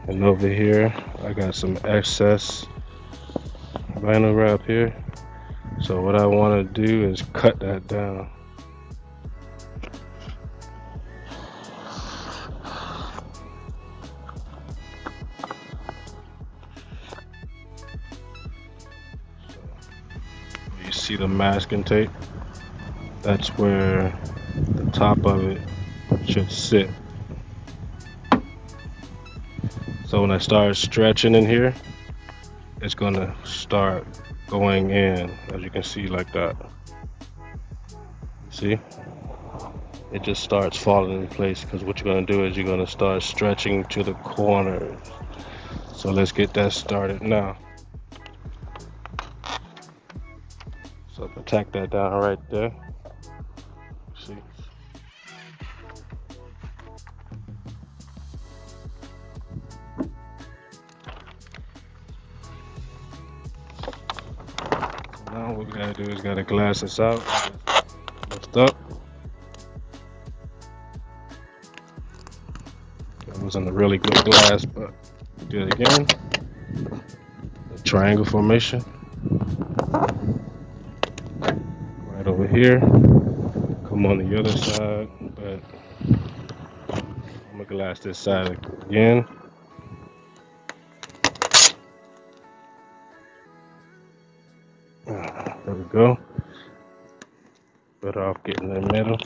And over here, I got some excess vinyl wrap here. So what I want to do is cut that down. You see the masking tape? That's where the top of it should sit. So when I start stretching in here, it's gonna start going in, as you can see, like that. See? It just starts falling in place because what you're gonna do is you're gonna start stretching to the corners. So let's get that started now. So I'm gonna tack that down right there. See? Now what we gotta do is gotta glass this out. Lift up. That wasn't a really good glass, but do it again. The triangle formation. Right over here. Come on the other side, but I'm gonna glass this side again. There we go. Better off getting in the middle.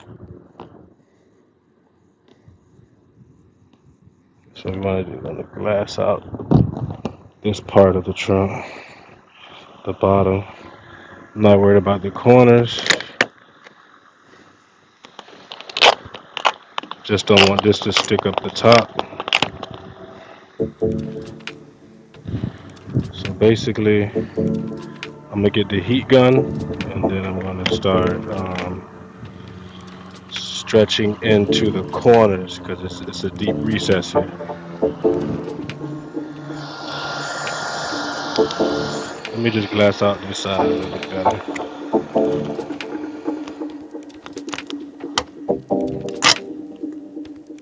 So we want to glass out this part of the trunk, the bottom. I'm not worried about the corners. Just don't want this to stick up the top. So basically, I'm gonna get the heat gun, and then I'm gonna start stretching into the corners because it's a deep recess here. Let me just glass out this side a little bit better.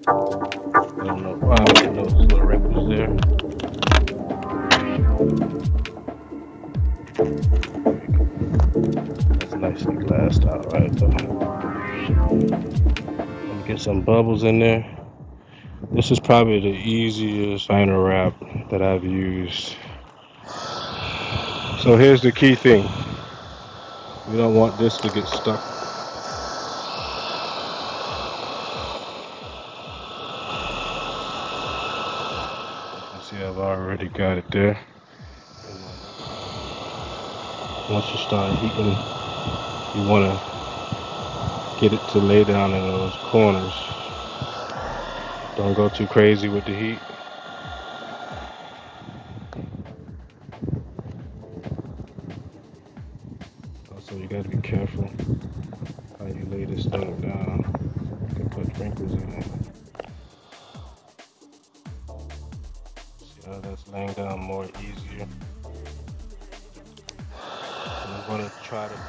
I don't know why I didn't notice little wrinkles there. That's nicely glassed out right there. Let me get some bubbles in there. This is probably the easiest vinyl wrap that I've used. So here's the key thing. We don't want this to get stuck. You see, I've already got it there. Once you start heating, you want to get it to lay down in those corners. Don't go too crazy with the heat. Also, you got to be careful how you lay this thing down. You can put wrinkles in it. See how that's laying down more easier. I'm going to try to put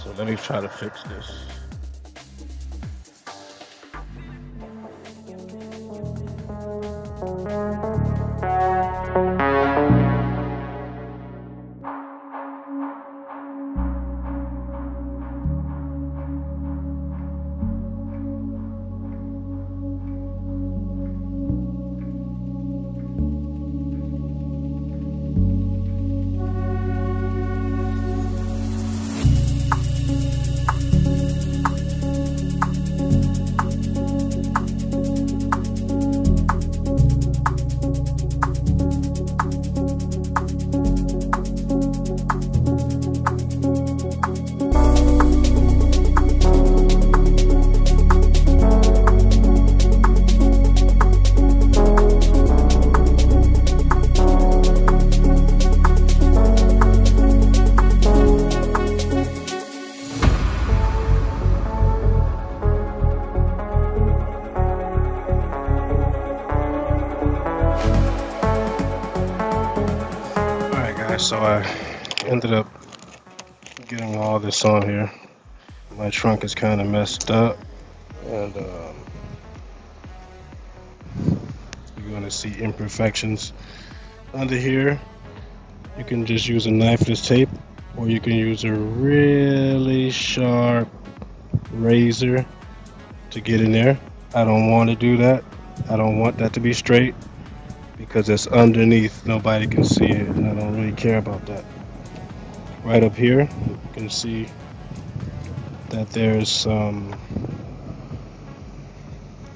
so let me try to fix this. Alright, so I ended up getting all this on here. My trunk is kind of messed up, and you're going to see imperfections under here. You can just use a knifeless tape, or you can use a really sharp razor to get in there. I don't want to do that. I don't want that to be straight because it's underneath. Nobody can see it, and I don't really care about that. Right up here, you can see that there's some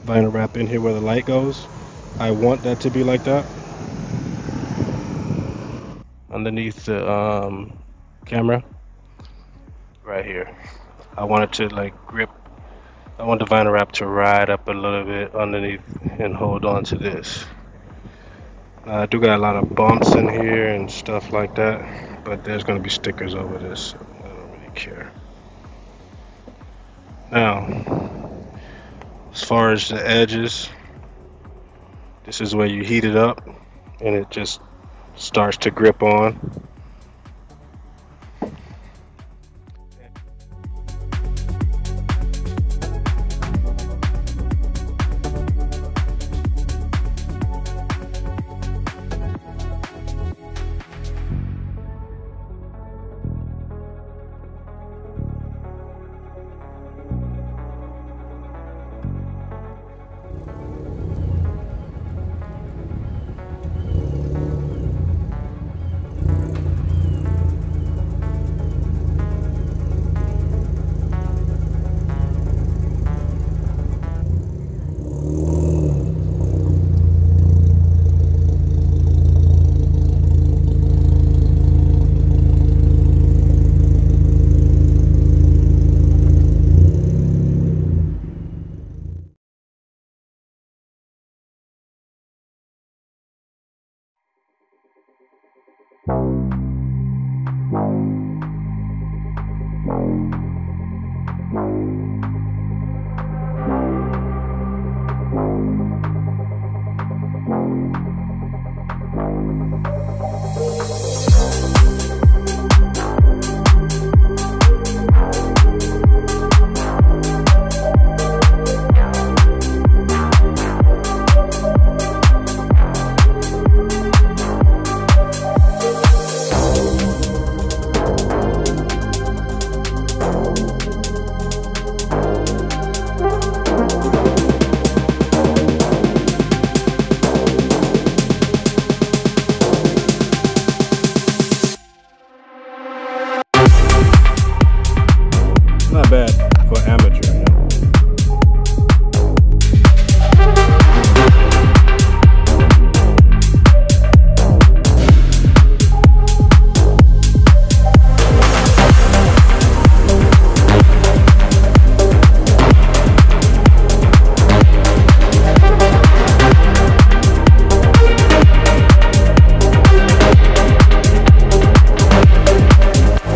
vinyl wrap in here where the light goes. I want that to be like that. Underneath the camera, right here. I want it to like grip. I want the vinyl wrap to ride up a little bit underneath and hold on to this. I do got a lot of bumps in here and stuff like that, but there's going to be stickers over this, so I don't really care. Now, as far as the edges, this is where you heat it up and it just starts to grip on.